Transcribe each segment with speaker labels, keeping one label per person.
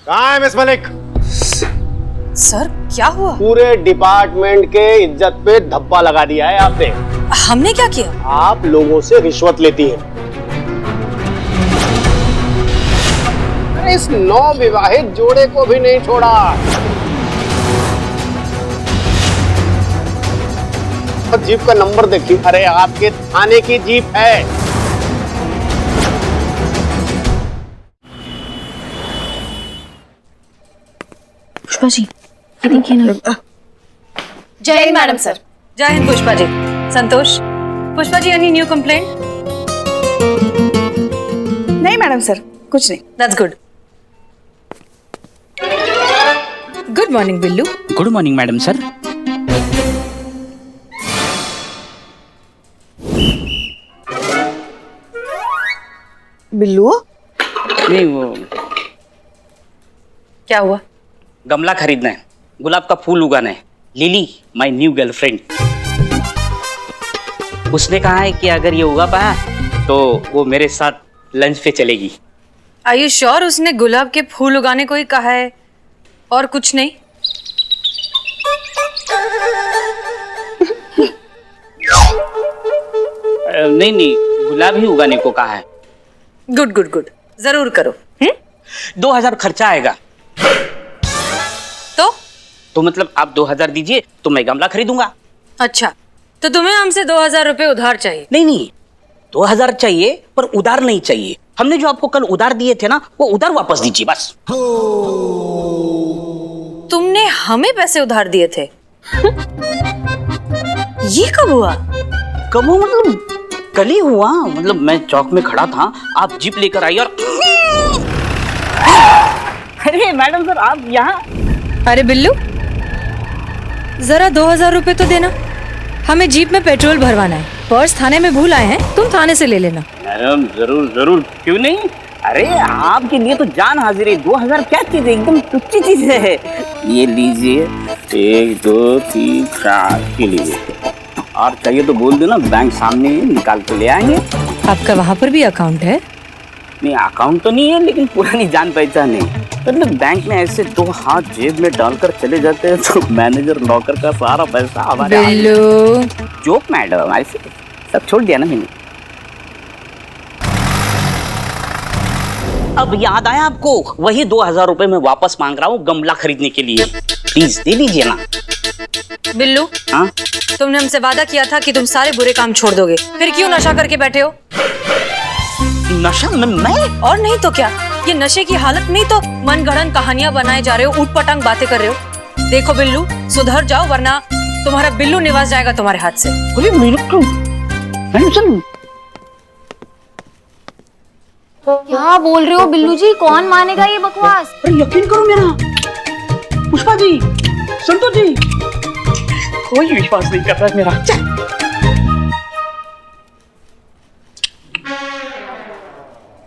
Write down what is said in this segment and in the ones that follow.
Speaker 1: कहाँ है miss Malik?
Speaker 2: Sir क्या हुआ?
Speaker 1: पूरे डिपार्टमेंट के इज्जत पे धब्बा लगा दिया है आपने।
Speaker 2: हमने क्या किया?
Speaker 1: आप लोगों से रिश्वत लेती हैं। इस नवविवाहित जोड़े को भी नहीं छोड़ा। जीप का नंबर देखिए। अरे आपके थाने की जीप है।
Speaker 3: पुष्पा जी, ये देखिए ना।
Speaker 2: जय हिंद मैडम सर। जय हिंद पुष्पा जी। संतोष, Pushpa ji any new complaint?
Speaker 4: नहीं मैडम सर, कुछ नहीं।
Speaker 2: That's good. Good morning Billu.
Speaker 5: Good morning madam sir.
Speaker 4: Billu?
Speaker 5: नहीं, वो
Speaker 2: क्या हुआ?
Speaker 5: गमला खरीदना है, गुलाब का फूल उगाना है। लिली माय न्यू गर्लफ्रेंड, उसने कहा है कि अगर ये उगा पाया तो वो मेरे साथ लंच पे चलेगी।
Speaker 2: आर यू श्योर उसने गुलाब के फूल उगाने को ही कहा है और कुछ नहीं?
Speaker 5: नहीं नहीं, गुलाब ही उगाने को कहा है।
Speaker 2: गुड गुड गुड, जरूर करो।
Speaker 5: 2000 खर्चा आएगा। तो मतलब आप 2000 दीजिए तो मैं गमला खरीदूंगा।
Speaker 2: अच्छा, तो तुम्हें हमसे 2000 रुपए उधार चाहिए?
Speaker 5: नहीं नहीं, 2000 चाहिए पर उधार नहीं चाहिए। हमने जो आपको कल उधार दिए थे ना, वो उधार वापस दीजिए बस।
Speaker 2: तुमने हमें पैसे उधार दिए थे? ये कब हुआ?
Speaker 5: कब हुआ मतलब कल ही हुआ। मतलब मैं चौक में खड़ा था, आप जीप लेकर आई और अरे मैडम सर आप यहाँ।
Speaker 2: अरे बिल्लू, जरा 2000 रुपए तो देना, हमें जीप में पेट्रोल भरवाना है। पर्स थाने में भूल आए हैं, तुम थाने से ले लेना।
Speaker 5: मैडम जरूर जरूर, क्यों नहीं। अरे आपके लिए तो जान हाजिर है। 2000 क्या चीज है, एकदम तुच्छ चीज है। ये लीजिए, 1 2 3 4 के लिए, और चाहिए तो बोल देना, बैंक सामने निकाल के ले आएंगे।
Speaker 2: आपका वहाँ पर भी अकाउंट है?
Speaker 5: नहीं अकाउंट तो नहीं है, लेकिन पुरानी जान पहचान है। मतलब बैंक में ऐसे 2 हाथ जेब में डालकर चले जाते हैं तो मैनेजर नौकर का सारा पैसा हमारे।
Speaker 2: बिल्लू,
Speaker 5: जोक मैडम, ऐसे सब छोड़ दिया ना मैंने। अब याद आया आपको, वही 2000 रुपए मैं वापस मांग रहा हूँ गमला खरीदने के लिए। प्लीज दे दीजिए ना।
Speaker 2: बिल्लू,
Speaker 5: हाँ
Speaker 2: तुमने हमसे वादा किया था कि तुम सारे बुरे काम छोड़ दोगे, फिर क्यों नशा करके बैठे हो?
Speaker 5: नशा मैं
Speaker 2: और नहीं तो क्या, ये नशे की हालत में तो मनगढ़ंत कहानियां बनाए जा रहे हो, ऊट पटांग बातें कर रहे हो। देखो बिल्लू, सुधर जाओ वरना तुम्हारा बिल्लू निवास जाएगा तुम्हारे हाथ से।
Speaker 5: बोले मेरे को
Speaker 3: क्या बोल रहे हो बिल्लू जी? कौन मानेगा ये बकवास?
Speaker 5: अरे यकीन करो मेरा, पुष्पा जी, संतोष जी, कोई विश्वास नहीं कर रहा मेरा।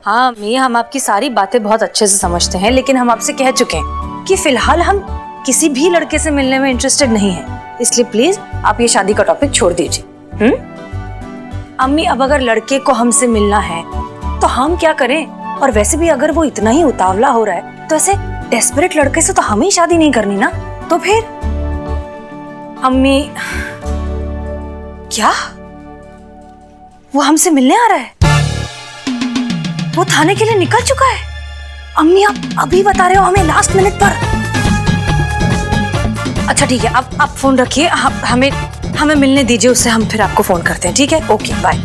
Speaker 2: हाँ अम्मी, हम आपकी सारी बातें बहुत अच्छे से समझते हैं, लेकिन हम आपसे कह चुके हैं कि फिलहाल हम किसी भी लड़के से मिलने में इंटरेस्टेड नहीं हैं। इसलिए प्लीज आप ये शादी का टॉपिक छोड़ दीजिए। अम्मी, अब अगर लड़के को हमसे मिलना है तो हम क्या करें? और वैसे भी अगर वो इतना ही उतावला हो रहा है तो ऐसे डेस्परेट लड़के से तो हमें ही शादी नहीं करनी ना। तो फिर अम्मी, क्या वो हमसे मिलने आ रहा है? वो थाने के लिए निकल चुका है? अम्मी, आप अभी बता रहे हो हमें लास्ट मिनट पर? अच्छा ठीक है, आप फोन रखिए, हमें मिलने दीजिए उससे, हम फिर आपको फोन करते हैं। ठीक है, ओके बाय।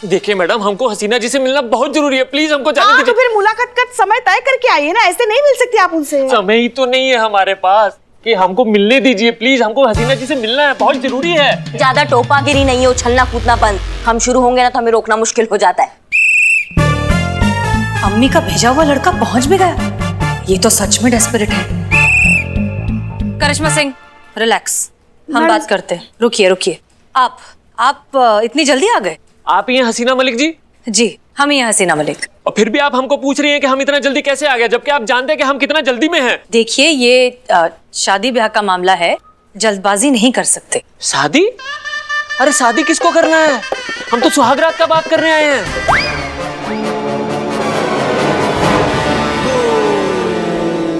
Speaker 6: देखिए मैडम, हमको हसीना जी से मिलना बहुत जरूरी है, प्लीज हमको जाने दीजिए।
Speaker 4: तो फिर मुलाकात का समय तय करके आइए ना, ऐसे नहीं मिल सकती आप उनसे।
Speaker 6: समय ही तो नहीं है हमारे पास कि हमको मिलने दीजिए प्लीज, हमको हसीना जी से मिलना है, बहुत जरूरी है।
Speaker 7: ज्यादा टोपागिरी नहीं है, उछलना कूदना बंद। हम शुरू होंगे ना तो हमें रोकना मुश्किल हो जाता है।
Speaker 2: अम्मी का भेजा हुआ लड़का पहुंच भी गया, ये तो सच में डेस्परेट है। करिश्मा सिंह, रिलैक्स, हम बात करते हैं। रुकिए, आप इतनी जल्दी आ गए?
Speaker 6: आप ही हैं हसीना मलिक जी?
Speaker 2: जी, हम ही हैं हसीना मलिक।
Speaker 6: और फिर भी आप हमको पूछ रही हैं कि हम इतना जल्दी कैसे आ गए, जबकि आप जानते हैं कि हम कितना जल्दी में हैं।
Speaker 2: देखिए, ये शादी ब्याह का मामला है, जल्दबाजी नहीं कर सकते।
Speaker 6: शादी? अरे शादी किसको करना है? हम तो सुहागरात का बात करने आए हैं।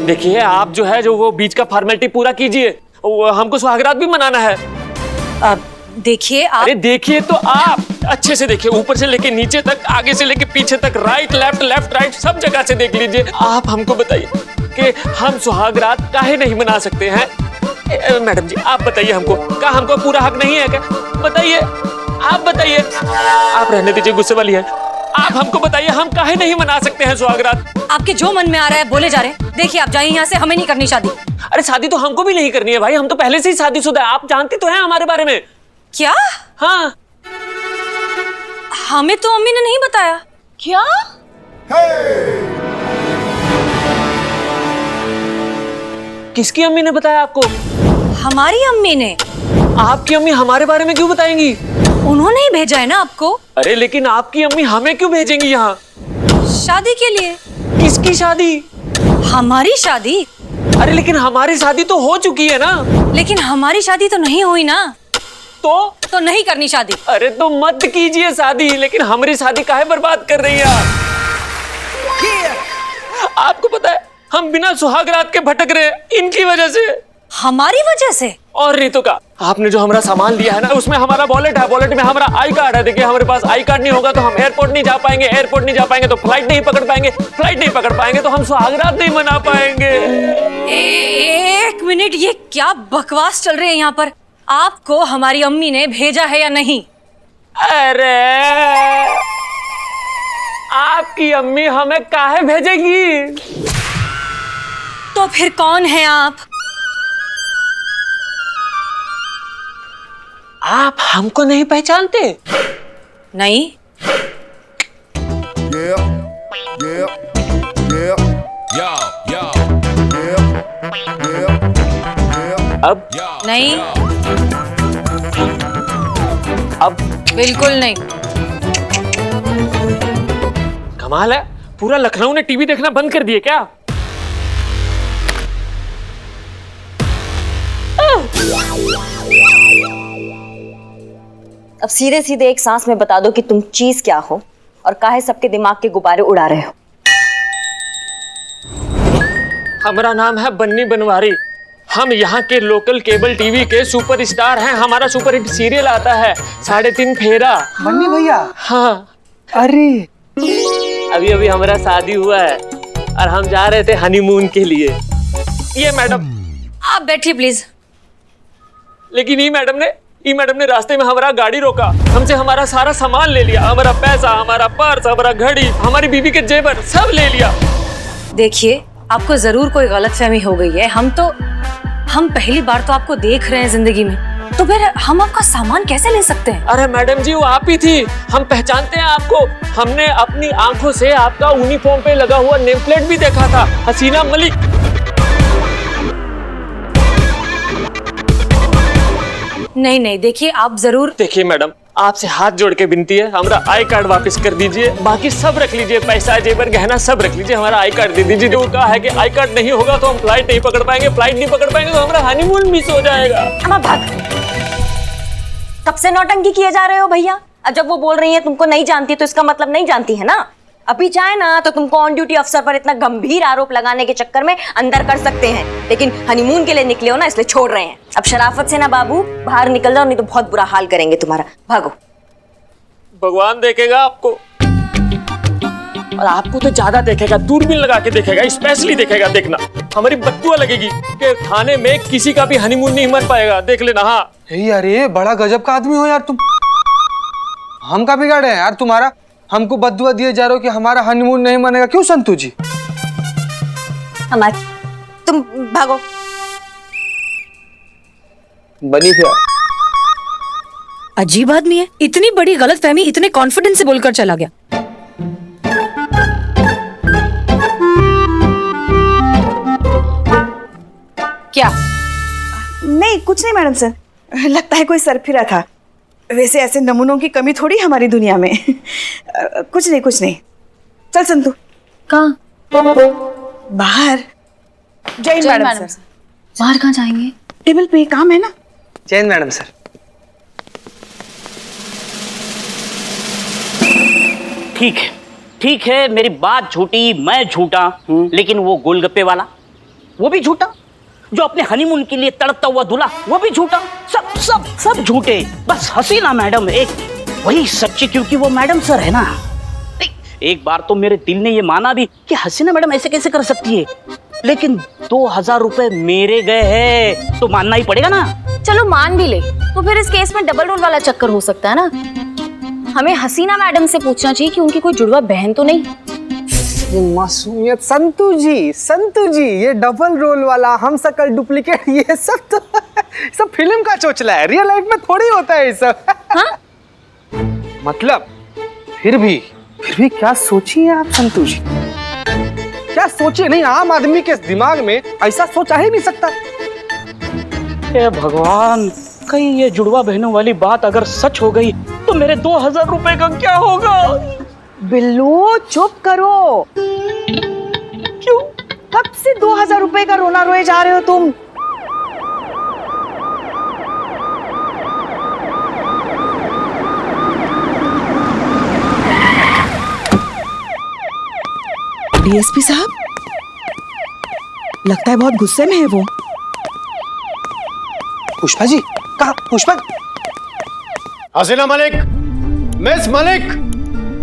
Speaker 6: देखिए आप जो है जो वो बीच का फॉर्मेलिटी पूरा कीजिए, हमको सुहागरात भी मनाना है।
Speaker 2: अब देखिए आप।
Speaker 6: अरे देखिए तो आप अच्छे से देखिए, ऊपर से लेके नीचे तक, आगे से लेके पीछे तक, राइट लेफ्ट लेफ्ट राइट सब जगह से देख लीजिए। आप हमको बताइए कि हम सुहागरात काहे नहीं मना सकते हैं? मैडम जी आप बताइए हमको, क्या हमको पूरा हक नहीं है क्या? बताइए, आप बताइए। आप रहने दीजिए, गुस्से वाली है। आप हमको बताइए हम काहे नहीं मना सकते हैं सुहागरात?
Speaker 2: आपके जो मन में आ रहा है बोले जा रहे हैं। देखिए आप जाइए यहाँ से, हमें नहीं करनी शादी।
Speaker 6: अरे शादी तो हमको भी नहीं करनी है भाई, हम तो पहले से ही शादीशुदा है। आप जानती तो हैं हमारे बारे में।
Speaker 2: क्या?
Speaker 6: हाँ,
Speaker 2: हमें तो अम्मी ने नहीं बताया।
Speaker 4: क्या?
Speaker 6: किसकी अम्मी ने बताया आपको?
Speaker 2: हमारी अम्मी ने।
Speaker 6: आपकी अम्मी हमारे बारे में क्यों बताएंगी?
Speaker 2: उन्होंने ही भेजा है ना आपको।
Speaker 6: अरे लेकिन आपकी अम्मी हमें क्यों भेजेंगी यहाँ?
Speaker 2: शादी के लिए।
Speaker 6: किसकी शादी?
Speaker 2: हमारी शादी।
Speaker 6: अरे लेकिन हमारी शादी तो हो चुकी है ना।
Speaker 2: लेकिन हमारी शादी तो नहीं हुई ना,
Speaker 6: तो
Speaker 2: नहीं करनी शादी।
Speaker 6: अरे तो मत कीजिए शादी, लेकिन हमारी शादी काहे बर्बाद कर रही है आप? आपको पता है हम बिना सुहागरात के भटक रहे हैं इनकी वजह से।
Speaker 2: हमारी वजह से?
Speaker 6: और नहीं तो का, आपने जो हमारा सामान लिया है ना उसमें हमारा वॉलेट है, वॉलेट में हमारा आई कार्ड है। देखिए हमारे पास आई कार्ड नहीं होगा तो हम एयरपोर्ट नहीं जा पाएंगे, एयरपोर्ट नहीं जा पाएंगे तो फ्लाइट नहीं पकड़ पाएंगे, फ्लाइट नहीं पकड़ पाएंगे तो हम सुहागरात नहीं मना पाएंगे।
Speaker 2: एक मिनट, ये क्या बकवास चल रही है यहाँ पर? आपको हमारी अम्मी ने भेजा है या नहीं?
Speaker 6: अरे आपकी अम्मी हमें काहे भेजेगी?
Speaker 2: तो फिर कौन है आप?
Speaker 6: आप हमको नहीं पहचानते?
Speaker 2: नहीं।
Speaker 6: अब
Speaker 2: नहीं।
Speaker 6: अब
Speaker 2: बिल्कुल नहीं।
Speaker 6: कमाल है, पूरा लखनऊ ने टीवी देखना बंद कर दिए क्या?
Speaker 7: अब सीधे सीधे एक सांस में बता दो कि तुम चीज क्या हो और काहे सबके दिमाग के गुब्बारे उड़ा रहे हो।
Speaker 6: हमारा नाम है बन्नी बनवारी, हम यहाँ के लोकल केबल टीवी के सुपरस्टार हैं। हमारा सुपर हिट सीरियल आता है 3.5 फेरा।
Speaker 1: बन्नी भैया।
Speaker 6: हाँ,
Speaker 1: अरे
Speaker 6: अभी अभी हमारा शादी हुआ है और हम जा रहे थे हनीमून के लिए। ये मैडम।
Speaker 2: आप बैठिए प्लीज।
Speaker 6: लेकिन ये मैडम ने रास्ते में हमारा गाड़ी रोका, हमसे हमारा सारा सामान ले लिया, हमारा पैसा, हमारा पर्स, हमारा घड़ी, हमारी बीवी के जेवर सब ले लिया।
Speaker 2: देखिए आपको जरूर कोई गलतफहमी हो गई है। हम पहली बार तो आपको देख रहे हैं जिंदगी में, तो फिर हम आपका सामान कैसे ले सकते हैं?
Speaker 6: अरे मैडम जी वो आप ही थी, हम पहचानते हैं आपको। हमने अपनी आंखों से आपका यूनिफॉर्म पे लगा हुआ नेम प्लेट भी देखा था, हसीना मलिक।
Speaker 2: नहीं, देखिए आप जरूर।
Speaker 6: देखिए मैडम, आपसे हाथ जोड़ के विनती है, हमारा आई कार्ड वापस कर दीजिए, बाकी सब रख लीजिए, पैसा जेवर गहना सब रख लीजिए, हमारा आई कार्ड दे दीजिए। जो कहा है कि आई कार्ड नहीं होगा तो हम फ्लाइट नहीं पकड़ पाएंगे, फ्लाइट नहीं पकड़ पाएंगे तो हमारा हनीमून मिस हो जाएगा।
Speaker 7: अम्मा भाग, कब से नौटंकी किए जा रहे हो भैया? अब जब वो बोल रही है तुमको नहीं जानती तो इसका मतलब नहीं जानती है ना। अभी चाहे ना तो तुमको ऑन ड्यूटी अफसर पर इतना गंभीर आरोप लगाने के चक्कर में अंदर कर सकते हैं, लेकिन हनीमून के लिए निकले हो ना इसलिए छोड़ रहे हैं। अब शराफत से ना बाबू बाहर निकल जाओ, नहीं तो बहुत बुरा हाल करेंगे तुम्हारा। भागो।
Speaker 6: भगवान देखेगा आपको, और आपको तो ज्यादा देखेगा, दूरबीन लगा के देखेगा, स्पेशली देखेगा। देखना हमारी बददुआ लगेगी कि थाने में किसी का भी हनीमून नहीं मर पाएगा, देख लेना। हाँ
Speaker 1: अरे बड़ा गजब का आदमी हो यार तुम। हम का बिगाड़े हैं यार तुम्हारा? हमको बददुआ दिए जा रहे हो कि हमारा हनीमून नहीं मनेगा, क्यों संतू जी?
Speaker 7: हमारे तुम भागो।
Speaker 1: बनी फिर
Speaker 2: अजीब आदमी है, इतनी बड़ी गलतफहमी इतने कॉन्फिडेंस से बोलकर चला गया। क्या?
Speaker 4: नहीं कुछ नहीं मैडम सर, लगता है कोई सरफिरा था। वैसे ऐसे नमूनों की कमी थोड़ी हमारी दुनिया में। कुछ नहीं। चल संतू।
Speaker 3: कहाँ?
Speaker 4: बाहर। जय हिंद मैडम सर।
Speaker 3: बाहर कहाँ जाएंगे?
Speaker 4: टेबल पे काम है ना।
Speaker 1: जय हिंद मैडम सर।
Speaker 5: ठीक है, मेरी बात झूठी, मैं झूठा, लेकिन वो गोलगप्पे वाला वो भी झूठा। जो अपने हनीमून के लिए तड़पता हुआ दूल्हा, वो भी झूठा। सब सब सब झूठे। बस हसीना मैडम एक वही सच्ची, क्योंकि वो मैडम सर है ना। एक बार तो मेरे दिल ने ये माना भी कि हसीना मैडम ऐसे कैसे कर सकती है, लेकिन 2000 रुपए मेरे गए हैं तो मानना ही पड़ेगा ना।
Speaker 3: चलो मान भी ले, तो फिर इस केस में डबल रोल वाला चक्कर हो सकता है ना। हमें हसीना मैडम से पूछना चाहिए कि उनकी कोई जुड़वा बहन तो नहीं।
Speaker 1: मासूमियत संतू जी, ये डबल रोल वाला हम शकल डुप्लीकेट ये सब तो सब फिल्म का चोचला है, रियल लाइफ में थोड़ी होता है ये सब।
Speaker 3: हाँ?
Speaker 1: मतलब फिर भी क्या सोचिए आप संतू जी, क्या सोचिए नहीं, आम आदमी के दिमाग में ऐसा सोच आ ही नहीं सकता।
Speaker 5: हे भगवान, कहीं ये जुड़वा बहनों वाली बात अगर सच हो गई तो मेरे 2000 रुपए का क्या होगा?
Speaker 4: बिल्लू चुप करो। क्यों? कब से 2000 रुपए का रोना रोए जा रहे हो तुम? डीएसपी साहब, लगता है बहुत गुस्से में है वो।
Speaker 1: पुष्पा जी, कहा पुष्पा?
Speaker 8: हसीना मलिक, मिस मलिक,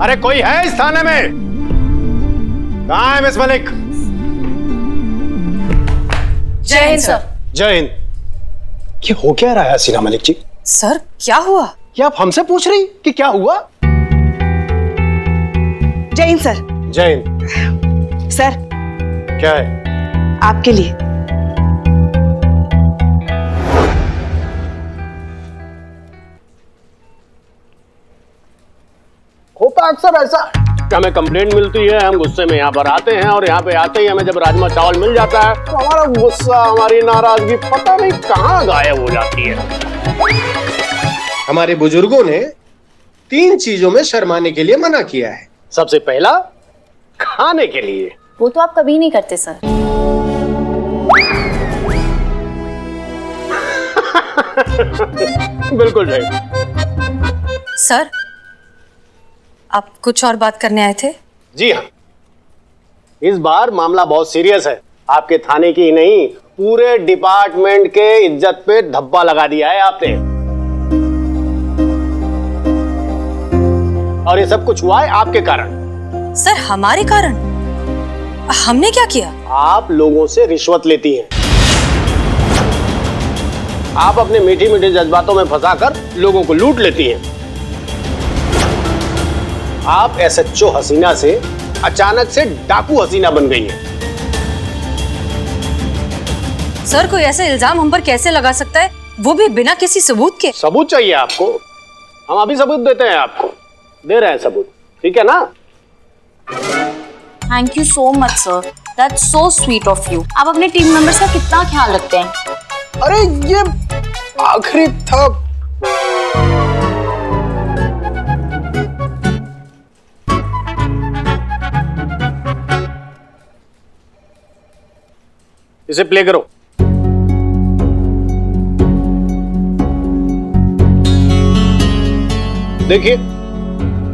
Speaker 8: अरे कोई है इस थाने में? कहाँ है मिस मलिक?
Speaker 2: जय हिंद सर।
Speaker 8: जय हिंद। ये हो क्या रहा है हसीना मलिक जी?
Speaker 2: सर क्या हुआ?
Speaker 8: क्या आप हमसे पूछ रही कि क्या हुआ?
Speaker 4: जय हिंद सर।
Speaker 8: जय हिंद।
Speaker 4: सर
Speaker 8: क्या है?
Speaker 4: आपके लिए।
Speaker 8: होता अक्सर ऐसा कि हमें कंप्लेंट मिलती है, हम गुस्से में यहाँ पर आते हैं और यहाँ पे आते ही हमें जब राजमा चावल मिल जाता है तो हमारा गुस्सा, हमारी नाराजगी पता नहीं कहाँ गायब हो जाती है। हमारे बुजुर्गों ने 3 चीजों में शर्माने के लिए मना किया है। सबसे पहला, खाने के लिए।
Speaker 3: वो तो आप कभी नहीं करते सर।
Speaker 8: बिल्कुल सही।
Speaker 2: सर आप कुछ और बात करने आए थे?
Speaker 8: जी हाँ, इस बार मामला बहुत सीरियस है। आपके थाने की ही नहीं, पूरे डिपार्टमेंट के इज्जत पे धब्बा लगा दिया है आपने। और ये सब कुछ हुआ है आपके कारण।
Speaker 2: सर हमारे कारण? हमने क्या किया?
Speaker 8: आप लोगों से रिश्वत लेती हैं। आप अपने मीठी मीठे जज्बातों में फंसाकर लोगों को लूट लेती हैं। आप एसएचओ हसीना से अचानक से डाकू हसीना बन गई हैं।
Speaker 2: सर कोई ऐसा इल्जाम हम पर कैसे लगा सकता है, वो भी बिना किसी सबूत के?
Speaker 8: सबूत चाहिए आपको? हम अभी सबूत देते हैं आपको। दे रहे हैं सबूत, ठीक है ना?
Speaker 3: Thank you so much sir, that's so sweet of you. आप अपने टीम मेंबर्स का कितना ख्याल रखते हैं।
Speaker 8: अरे ये आखिरी था। इसे प्ले करो। देखिए,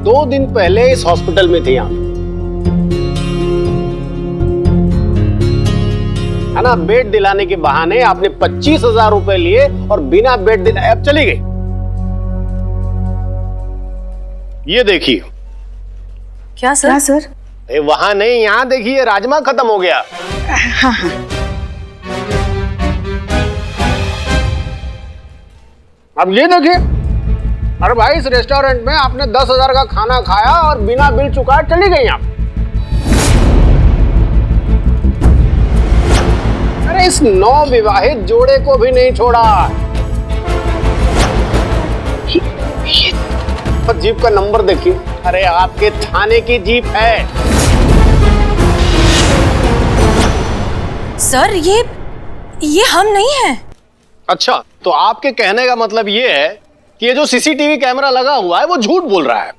Speaker 8: 2 दिन पहले इस हॉस्पिटल में थे आप, है ना? बेड दिलाने के बहाने आपने 25,000 रुपए लिए और बिना बेड दिलाए अब चली गई। ये देखिए।
Speaker 2: क्या सर?
Speaker 4: क्या सर?
Speaker 8: वहां नहीं, यहां देखिए, राजमा खत्म हो गया।
Speaker 4: हाँ हाँ।
Speaker 8: अब ये देखिए। अरे भाई, इस रेस्टोरेंट में आपने 10,000 का खाना खाया और बिना बिल चुकाए चली गई आप। अरे इस नवविवाहित जोड़े को भी नहीं छोड़ा। जीप का नंबर देखिए। अरे आपके थाने की जीप है।
Speaker 2: सर ये हम नहीं हैं।
Speaker 8: अच्छा, तो आपके कहने का मतलब ये है कि ये जो सीसीटीवी कैमरा लगा हुआ है वो झूठ बोल रहा है।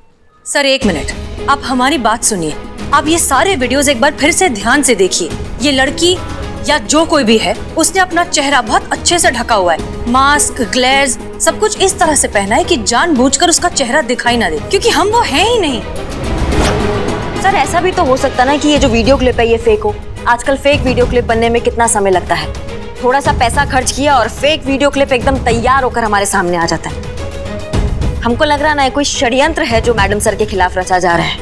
Speaker 2: सर 1 मिनट, आप हमारी बात सुनिए। आप ये सारे वीडियोस एक बार फिर से ध्यान से देखिए। ये लड़की या जो कोई भी है, उसने अपना चेहरा बहुत अच्छे से ढका हुआ है। मास्क, ग्लेज, सब कुछ इस तरह से पहना है कि जानबूझकर उसका चेहरा दिखाई ना दे, क्योंकि हम वो हैं ही नहीं।
Speaker 7: सर ऐसा भी तो हो सकता ना कि ये जो वीडियो क्लिप है ये फेक हो। आजकल फेक वीडियो क्लिप बनने में कितना समय लगता है। थोड़ा सा पैसा खर्च किया और फेक वीडियो क्लिप एकदम तैयार होकर हमारे सामने आ जाता है। हमको लग रहा ना कोई षड्यंत्र है जो मैडम सर के खिलाफ रचा जा रहा है।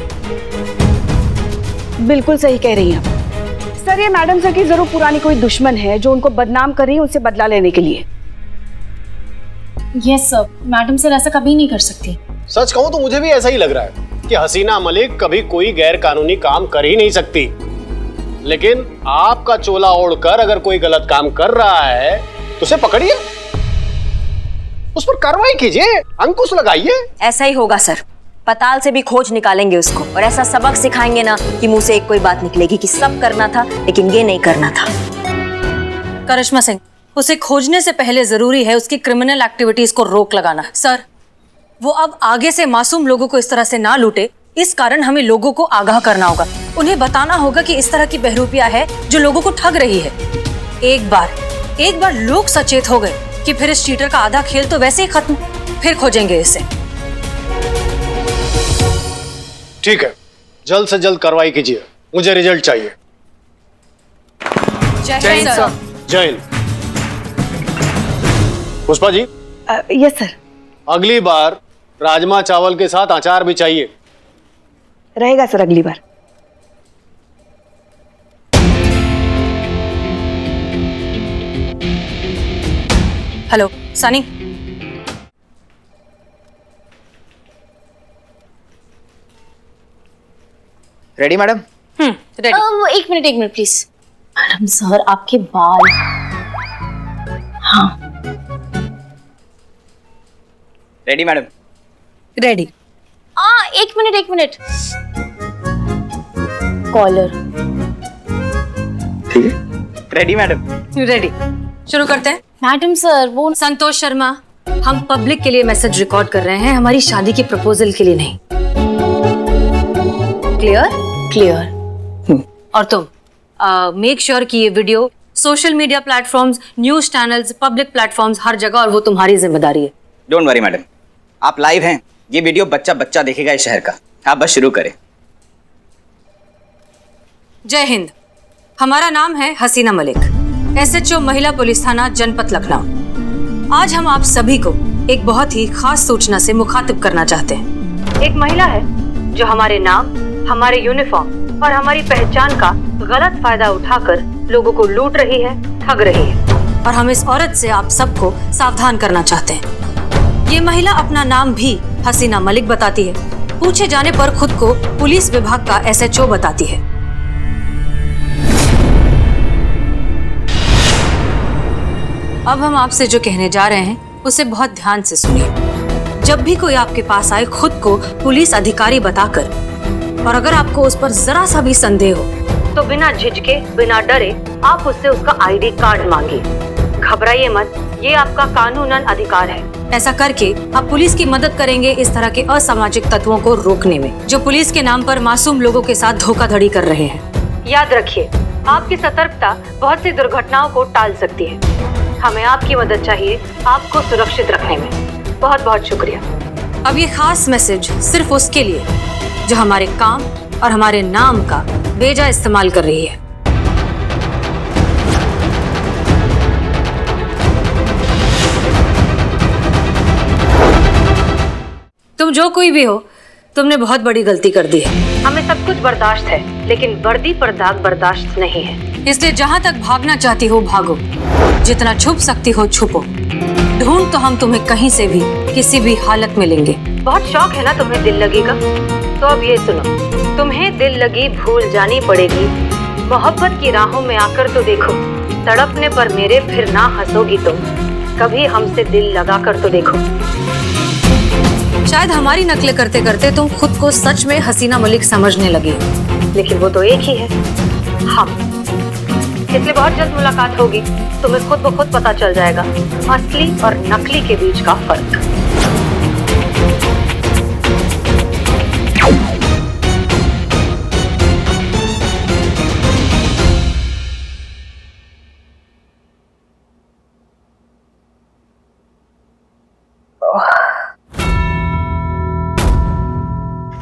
Speaker 4: बिल्कुल सही कह रही हैं आप। सर, ये मैडम सर की जरूर पुरानी कोई दुश्मन है जो उनको बदनाम कर रही है उनसे बदला लेने के लिए।
Speaker 3: यस सर, मैडम सर ऐसा कभी नहीं कर सकती।
Speaker 8: सच कहूं तो मुझे भी ऐसा ही लग रहा है कि हसीना मलिक कभी कोई गैर कानूनी काम कर ही नहीं सकती। लेकिन आपका चोला ओढ़कर अगर कोई गलत काम कर रहा है तो उसे पकड़िए, उस पर कार्रवाई कीजिए, अंकुश लगाइए।
Speaker 7: ऐसा ही होगा सर, पताल से भी खोज निकालेंगे उसको और ऐसा सबक सिखाएंगे ना कि मुंह से एक कोई बात निकलेगी कि सब करना था लेकिन ये नहीं करना था।
Speaker 2: करिश्मा सिंह, उसे खोजने से पहले जरूरी है उसकी क्रिमिनल एक्टिविटीज को रोक लगाना। सर, वो अब आगे से मासूम लोगों को इस तरह से ना लूटे, इस कारण हमें लोगों को आगाह करना होगा। उन्हें बताना होगा कि इस तरह की बहरूपिया है जो लोगों को ठग रही है। एक बार लोग सचेत हो गए कि फिर इस चीटर का आधा खेल तो वैसे ही खत्म, फिर खोजेंगे इसे।
Speaker 8: ठीक है, जल्द से जल्द कार्रवाई कीजिए, मुझे रिजल्ट चाहिए।
Speaker 2: जय हिंद सर।
Speaker 8: जय हिंद। Pushpa ji,
Speaker 4: yes sir.
Speaker 8: अगली बार राजमा चावल के साथ अचार भी चाहिए।
Speaker 4: रहेगा सर अगली बार।
Speaker 2: Hello Sunny,
Speaker 1: ready madam?
Speaker 2: Ready.
Speaker 3: एक मिनट प्लीज। मैडम सर, आपके बाल। हाँ
Speaker 5: रेडी मैडम?
Speaker 2: रेडी।
Speaker 3: एक मिनट। कॉलर।
Speaker 5: ठीक है, रेडी मैडम?
Speaker 2: रेडी। शुरू करते हैं।
Speaker 3: मैडम सर, वो
Speaker 2: संतोष शर्मा, हम पब्लिक के लिए मैसेज रिकॉर्ड कर रहे हैं, हमारी शादी की प्रपोजल के लिए नहीं। क्लियर? और तुम मेक श्योर कि ये video social media platforms, news channels, public platforms, हर जगह, और वो तुम्हारी जिम्मेदारी है।
Speaker 5: डोंट वरी मैडम, आप लाइव हैं, ये वीडियो बच्चा देखेगा इस शहर का। आप बस शुरू करें।
Speaker 2: जय हिंद। हमारा नाम है हसीना मलिक, SHO महिला पुलिस थाना जनपद लखनऊ। आज हम आप सभी को एक बहुत ही खास सूचना से मुखातिब करना चाहते हैं। एक महिला है जो हमारे नाम, हमारे यूनिफॉर्म और हमारी पहचान का गलत फायदा उठाकर लोगों को लूट रही है, ठग रही है, और हम इस औरत से आप सबको सावधान करना चाहते हैं। ये महिला अपना नाम भी हसीना मलिक बताती है, पूछे जाने पर खुद को पुलिस विभाग का SHO बताती है। अब हम आपसे जो कहने जा रहे हैं उसे बहुत ध्यान से सुनिए। जब भी कोई आपके पास आए खुद को पुलिस अधिकारी बताकर, और अगर आपको उस पर जरा सा भी संदेह हो तो बिना झिझके, बिना डरे आप उससे उसका ID कार्ड मांगिए। घबराइए मत, ये आपका कानूनन अधिकार है। ऐसा करके आप पुलिस की मदद करेंगे इस तरह के असामाजिक तत्वों को रोकने में, जो पुलिस के नाम पर मासूम लोगों के साथ धोखाधड़ी कर रहे हैं। याद रखिए, आपकी सतर्कता बहुत सी दुर्घटनाओं को टाल सकती है। हमें आपकी मदद चाहिए आपको सुरक्षित रखने में। बहुत बहुत शुक्रिया। अब ये खास मैसेज सिर्फ उसके लिए जो हमारे काम और हमारे नाम का बेजा इस्तेमाल कर रही है। तुम जो कोई भी हो, तुमने बहुत बड़ी गलती कर दी है। हमें सब कुछ बर्दाश्त है, लेकिन वर्दी पर दाग बर्दाश्त नहीं है। इसलिए जहाँ तक भागना चाहती हो भागो, जितना छुप सकती हो छुपो। ढूंढ तो हम तुम्हें कहीं से भी किसी भी हालत में लेंगे। बहुत शौक है ना तुम्हें दिल लगी का? तो अब ये सुनो, तुम्हें दिल लगी भूल जानी पड़ेगी। मोहब्बत की राहों में आकर तो देखो, तड़पने पर मेरे फिर ना हंसोगी तुम। कभी हमसे दिल लगा कर तो देखो। शायद हमारी नकलें करते करते तुम खुद को सच में हसीना मलिक समझने लगे, लेकिन वो तो एक ही है, हम। इसलिए बहुत जल्द मुलाकात होगी, तुम्हें खुद ब खुद पता चल जाएगा असली और नकली के बीच का फर्क।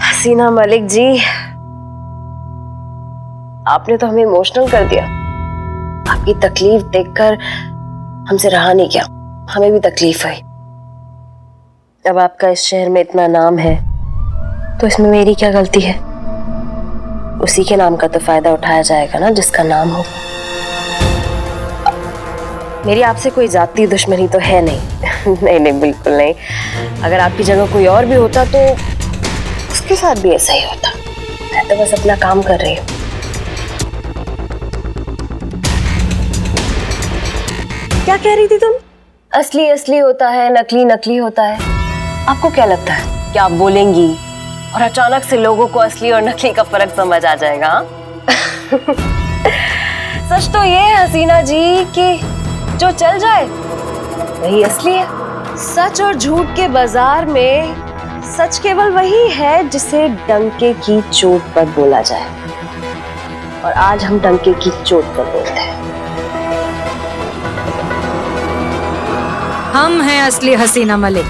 Speaker 7: हसीना मलिक जी, आपने तो हमें इमोशनल कर दिया। आपकी तकलीफ देखकर हमसे रहा नहीं गया, हमें भी तकलीफ हुई। अब आपका इस शहर में इतना नाम है तो इसमें मेरी क्या गलती है? उसी के नाम का तो फायदा उठाया जाएगा ना जिसका नाम हो। मेरी आपसे कोई जाती दुश्मनी तो है नहीं। नहीं नहीं, बिल्कुल नहीं। अगर आपकी जगह कोई और भी होता तो उसके साथ भी ऐसा ही होता। मैं तो बस अपना काम कर रही हूँ। क्या कह रही थी तुम? असली असली होता है, नकली नकली होता है। आपको क्या लगता है कि आप बोलेंगी और अचानक से लोगों को असली और नकली का फर्क समझ आ जाएगा? सच तो ये है हसीना जी कि जो चल जाए वही असली है। सच और झूठ के बाजार में सच केवल वही है जिसे डंके की चोट पर बोला जाए, और आज हम डंके की चोट पर बोलते हैं।
Speaker 2: हम हैं असली हसीना मलिक,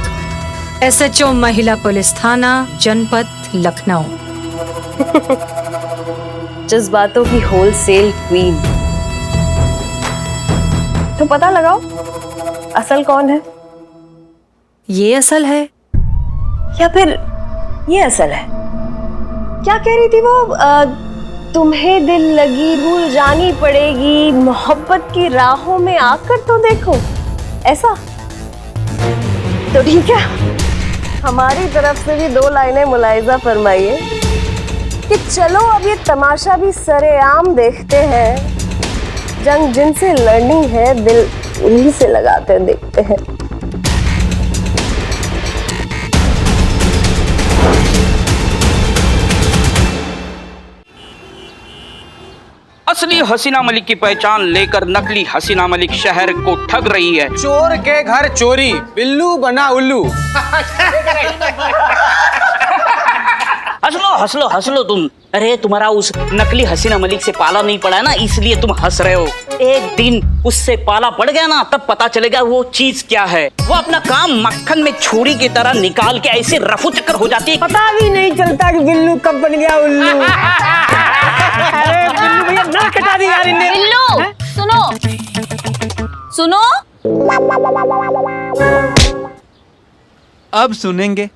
Speaker 2: SHO महिला पुलिस थाना जनपद लखनऊ।
Speaker 7: जज्बातों की होलसेल क्वीन। तो पता लगाओ असल कौन है?
Speaker 2: ये असल है
Speaker 7: या फिर ये असल है? क्या कह रही थी वो? तुम्हें दिल लगी भूल जानी पड़ेगी, मोहब्बत की राहों में आकर तो देखो, ऐसा? तो ठीक है, हमारी तरफ से भी 2 लाइनें मुलाहिजा फरमाइए कि चलो अब ये तमाशा भी सरेआम देखते हैं। जंग जिनसे लड़नी है दिल उन्हीं से लगाते देखते हैं।
Speaker 5: असली हसीना मलिक की पहचान लेकर नकली हसीना मलिक शहर को ठग रही है।
Speaker 1: चोर के घर चोरी, बिल्लू बना उल्लू।
Speaker 5: हंस लो हंस लो तुम। अरे तुम्हारा उस नकली हसीना मलिक से पाला नहीं पड़ा है ना, इसलिए तुम हंस रहे हो। एक दिन उससे पाला पड़ गया ना, तब पता चलेगा वो चीज क्या है। वो अपना काम मक्खन में छुरी की तरह निकाल के ऐसे रफू चक्कर हो जाती है, पता भी नहीं चलता कि बिल्लू कब बन गया उल्लू। अरे बिल्लू भैया ना कटा दी यार इन्हें।
Speaker 3: बिल्लू सुनो सुनो,
Speaker 9: अब सुनेंगे।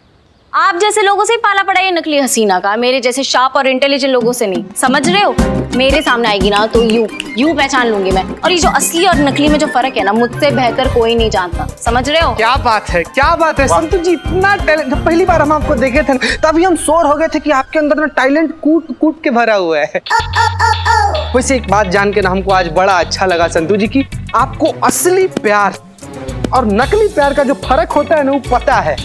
Speaker 3: आप जैसे लोगों से ही पाला पड़ा ये नकली हसीना का, मेरे जैसे शार्प और इंटेलिजेंट लोगों से नहीं। समझ रहे हो? मेरे सामने आएगी ना तो यू पहचान लूंगी मैं। और ये जो असली और नकली में जो फर्क है ना, मुझसे बेहतर कोई नहीं जानता। समझ रहे हो?
Speaker 1: क्या बात है, क्या बात है संतू जी, इतना टैलेंट। जब पहली बार हम आपको देखे थे तभी हम श्योर हो गए थे कि आपके अंदर में टैलेंट कूट कूट के भरा हुआ है। वैसे एक बात जान के ना हमको आज बड़ा अच्छा लगा संतू जी की आपको असली प्यार और नकली प्यार का जो फर्क होता है ना वो पता है।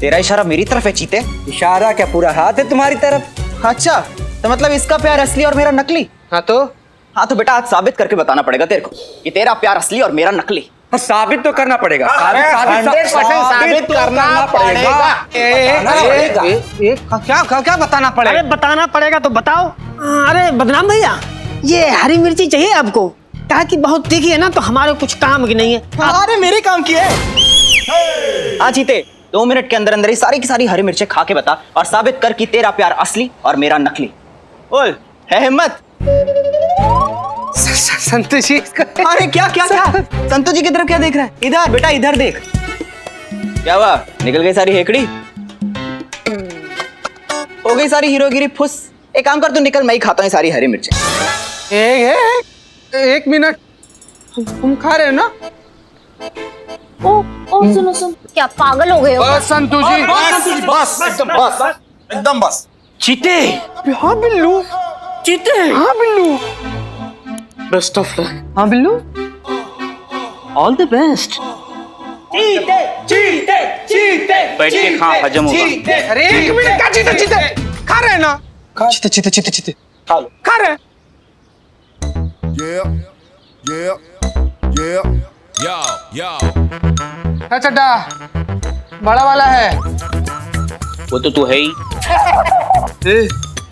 Speaker 9: तेरा इशारा मेरी तरफ है चीते? इशारा क्या, पूरा हाथ है तुम्हारी तरफ।
Speaker 1: अच्छा,
Speaker 9: तो मतलब इसका प्यार असली और मेरा नकली?
Speaker 1: हाँ तो
Speaker 9: बेटा आज साबित करके बताना पड़ेगा तेरे को कि तेरा प्यार असली और मेरा नकली। साबित तो करना पड़ेगा।
Speaker 1: 100% साबित करना पड़ेगा। क्या बताना पड़ेगा?
Speaker 10: अरे बताना पड़ेगा तो बताओ। अरे बदनाम भैया, ये हरी मिर्ची चाहिए आपको? कहा कि बहुत तीखी है ना, तो हमारे कुछ काम की नहीं है।
Speaker 9: अरे मेरे काम की है। हाँ चीते, 2 मिनट के अंदर अंदर ही सारी की सारी हरी मिर्चें खा के बता और साबित कर कि तेरा प्यार असली और मेरा नकली। बोल, है हिम्मत?
Speaker 1: संतू जी
Speaker 9: अरे क्या क्या क्या संतू जी की तरफ क्या देख रहा है? इधर बेटा, इधर देख। क्या हुआ, निकल गई सारी हेकड़ी? हो गई सारी हीरोगिरी फुस। एक काम कर, तू निकल, मैं ही खाता हूँ सारी हरी मिर्चें।
Speaker 1: एक मिनट, तुम खा रहे हो ना?
Speaker 3: ओ सुनो सुन, क्या पागल हो गए हो?
Speaker 1: बस संतू जी,
Speaker 9: बस एकदम बस।
Speaker 5: चीते,
Speaker 1: हाँ बिल्लू,
Speaker 5: चीते,
Speaker 1: हाँ बिल्लू,
Speaker 5: बेस्ट ऑफ लक।
Speaker 1: हाँ बिल्लू,
Speaker 5: ऑल द बेस्ट।
Speaker 9: चीते चीते चीते
Speaker 5: बैठ के खा, हजम होगा।
Speaker 1: अरे एक मिनट का चीते चीते खा रहे हैं ना? चीते चीते चीते चीते
Speaker 9: खा लो।
Speaker 1: खा रहे हैं। चड्डा बड़ा वाला है
Speaker 5: वो तो तू है ही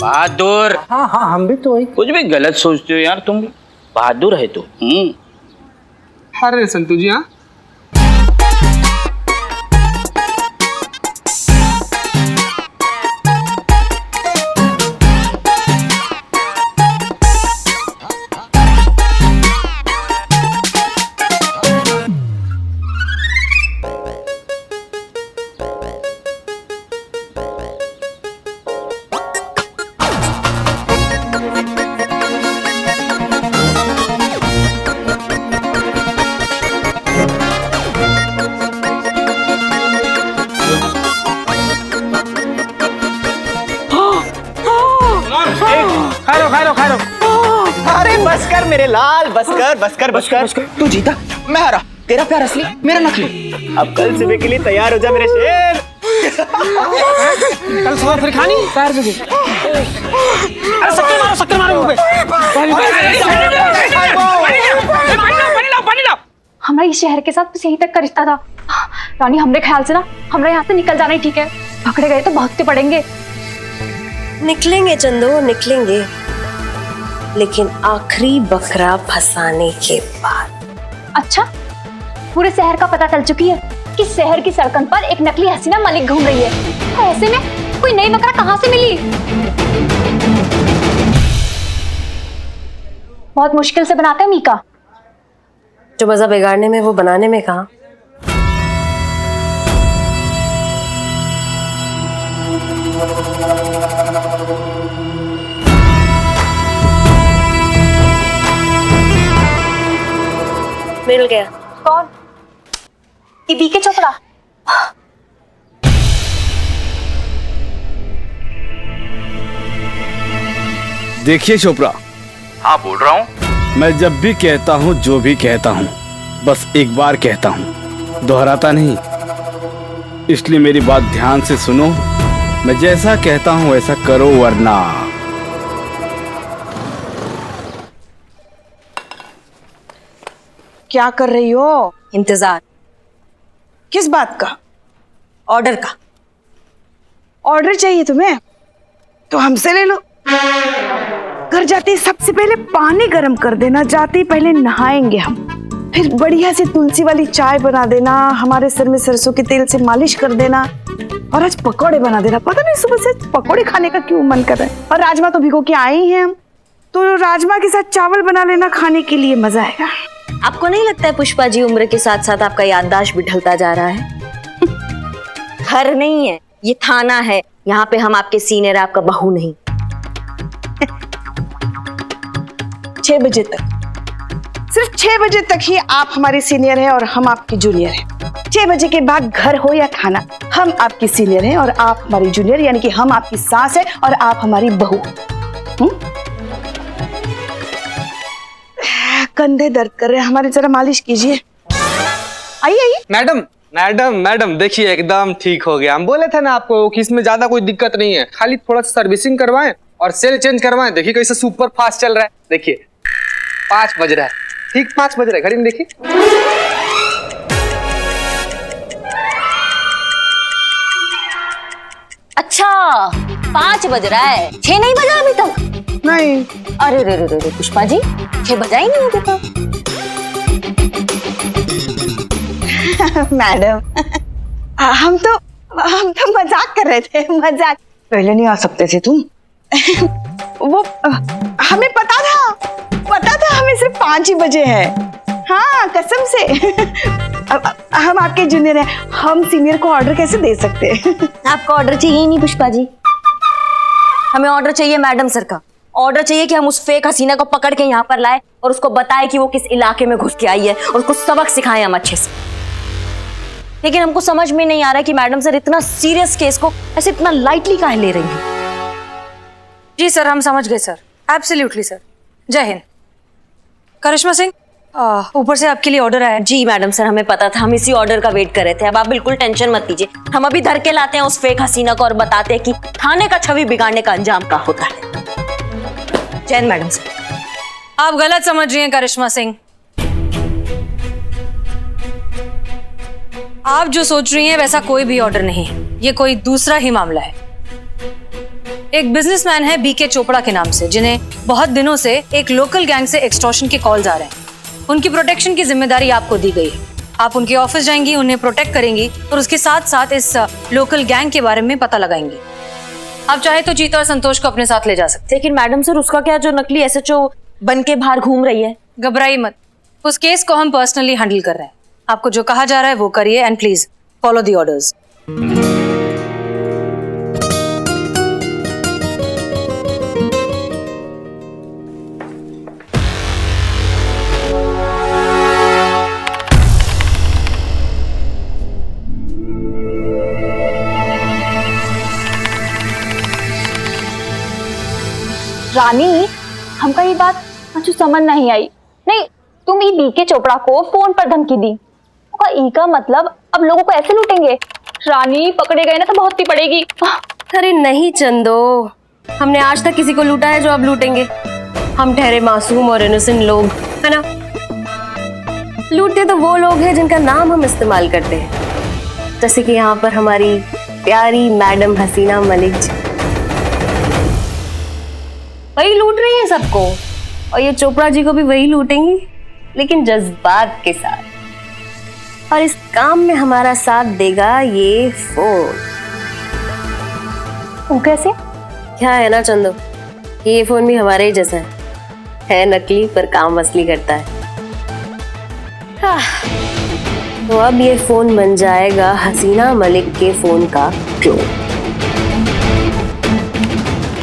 Speaker 5: बहादुर।
Speaker 1: हाँ हाँ हम भी तो वही।
Speaker 5: कुछ भी गलत सोचते हो यार तुम। बहादुर है तू।
Speaker 1: अरे संतू जी, हाँ
Speaker 9: मेरे लाल, बस कर बस कर बस कर। तू जीता, मैं हारा। तेरा प्यार असली, मेरा नकली। अब कल सुबह के लिए तैयार हो जा मेरे शेर।
Speaker 10: कल सुबह फिर खानी पैर से। अरे शक्कर मारो मुंह पे।
Speaker 3: हमारा इस शहर के साथ बस यहीं तक का रिश्ता था रानी। हमरे ख्याल से ना हमरा यहाँ से निकल जाना ही ठीक है। पकड़े गए तो भागते पड़ेंगे।
Speaker 7: निकलेंगे चंदो, निकलेंगे, लेकिन आखिरी बकरा फंसाने के बाद।
Speaker 3: अच्छा, पूरे शहर का पता चल चुकी है कि शहर की सड़कों पर एक नकली हसीना मलिक घूम रही है। तो ऐसे में कोई नई बकरा कहाँ से मिली? बहुत मुश्किल से बनाते हैं मीका।
Speaker 7: जो मजा बिगाड़ने में वो बनाने में कहा। मिल गया।
Speaker 3: कौन? ये बीके चोपड़ा।
Speaker 11: देखिए चोपड़ा।
Speaker 12: हाँ बोल रहा हूँ।
Speaker 11: मैं जब भी कहता हूँ जो भी कहता हूँ बस एक बार कहता हूँ, दोहराता नहीं। इसलिए मेरी बात ध्यान से सुनो। मैं जैसा कहता हूँ वैसा करो, वरना
Speaker 4: क्या कर रही हो?
Speaker 7: इंतजार।
Speaker 4: किस बात का?
Speaker 7: ऑर्डर का।
Speaker 4: ऑर्डर चाहिए तुम्हें तो हमसे ले लो। घर जाते ही सबसे पहले पानी गर्म कर देना। जाते ही पहले नहाएंगे हम, फिर बढ़िया से तुलसी वाली चाय बना देना, हमारे सर में सरसों के तेल से मालिश कर देना, और आज पकौड़े बना देना। पता नहीं सुबह से पकौड़े खाने का क्यों मन कर रहा है। और राजमा तो भिगो के आए ही हैं हम, तो राजमा के साथ चावल बना लेना, खाने के लिए मजा आएगा।
Speaker 7: आपको नहीं लगता है पुष्पा जी उम्र के साथ साथ आपका याददाश्त भी ढलता जा रहा है? घर नहीं है, ये थाना है। यहाँ पे हम आपके सीनियर, आपका बहू नहीं।
Speaker 4: 6 बजे तक, सिर्फ 6 बजे तक ही आप हमारी सीनियर हैं और हम आपकी जूनियर हैं। 6 बजे के बाद घर हो या खाना, हम आपकी सीनियर हैं और आप हमारी जूनियर, यानी कि हम आपकी सास है और आप हमारी बहू। कंधे दर्द कर रहे हैं हमारे, जरा मालिश कीजिए। आइए आइए।
Speaker 1: मैडम मैडम मैडम देखिए एकदम ठीक हो गया। हम बोले थे ना आपको कि इसमें ज्यादा कोई दिक्कत नहीं है, खाली थोड़ा सा सर्विसिंग करवाएं और सेल चेंज करवाएं। देखिए कैसे सुपर फास्ट चल रहा है। देखिए 5 बज रहा है, ठीक 5 बज रहा है, घड़ी में देखिए।
Speaker 3: अच्छा 5 बज रहा है, 6 नहीं बजा अभी तक?
Speaker 4: नहीं।
Speaker 3: अरे रे रे रे पुष्पा जी, 6 बजा ही नहीं अभी तक।
Speaker 4: मैडम हम तो मजाक कर रहे थे, मजाक। पहले नहीं आ सकते थे तुम? वो हमें पता था हमें सिर्फ 5 ही बजे है। हाँ कसम से। हम आपके जूनियर हैं, हम सीनियर को ऑर्डर कैसे दे सकते हैं?
Speaker 7: आपका ऑर्डर चाहिए ही नहीं पुष्पा जी, हमें ऑर्डर चाहिए मैडम सर का। ऑर्डर चाहिए कि हम उस फेक हसीना को पकड़ के यहाँ पर लाए और उसको बताए कि वो किस इलाके में घुस के आई है और उसको सबक सिखाएं हम अच्छे से। लेकिन हमको समझ में नहीं आ रहा कि मैडम सर इतना सीरियस केस को ऐसे इतना लाइटली काहे ले रही हैं।
Speaker 2: जी सर, हम समझ गए सर, एब्सोल्युटली सर। जय हिंद। करिश्मा सिंह, ऊपर से आपके लिए ऑर्डर आया है।
Speaker 7: जी मैडम सर, हमें पता था, हम इसी ऑर्डर का वेट कर रहे थे। अब आप बिल्कुल टेंशन मत लीजिए, हम अभी धर के लाते हैं उस फेक हसीना को और बताते हैं कि थाने का छवि बिगाड़ने का अंजाम क्या होता है। Jain madam sir.
Speaker 2: आप गलत समझ रही हैं करिश्मा सिंह। आप जो सोच रही हैं वैसा कोई भी ऑर्डर नहीं है, ये कोई दूसरा ही मामला है। एक बिजनेसमैन है बीके चोपड़ा के नाम से, जिन्हें बहुत दिनों से एक लोकल गैंग से एक्सटॉर्शन के कॉल्स आ रहे हैं। उनकी प्रोटेक्शन की जिम्मेदारी आपको दी गई है। आप उनके ऑफिस जाएंगी, उन्हें प्रोटेक्ट करेंगी और उसके साथ साथ इस लोकल गैंग के बारे में पता लगाएंगी। आप चाहे तो चीता और संतोष को अपने साथ ले जा सकते।
Speaker 7: लेकिन मैडम सर, उसका क्या जो नकली एसएचओ बन के बाहर घूम रही है?
Speaker 2: घबराइए मत, उस केस को हम पर्सनली हैंडल कर रहे हैं। आपको जो कहा जा रहा है वो करिए and please follow the orders.
Speaker 3: Rani, हमका ये बात मुझे समझ नहीं आई। नहीं, तुम ई बीके चोपड़ा को फोन पर धमकी दी, ई का मतलब अब लोगों को ऐसे लूटेंगे? रानी पकड़े गए ना तो बहुत ही पड़ेगी।
Speaker 7: अरे नहीं चंदो, हमने आज तक किसी को लूटा है जो अब लूटेंगे? हम ठहरे मासूम और इनोसेंट लोग, है ना? लूटते तो वो लोग हैं जिनका नाम हम इस्तेमाल करते हैं, जैसे कि यहाँ पर हमारी प्यारी मैडम हसीना मलिक जी। वही लूट रही है सबको, और ये चोपड़ा जी को भी वही लूटेंगी, लेकिन जज्बात के साथ। और इस काम में हमारा साथ देगा ये फोन।
Speaker 3: वो कैसे?
Speaker 7: क्या है ना चंदो, ये फोन भी हमारे ही जैसा है नकली पर काम असली करता है। तो अब ये फोन बन जाएगा हसीना मलिक के फोन का क्लोन।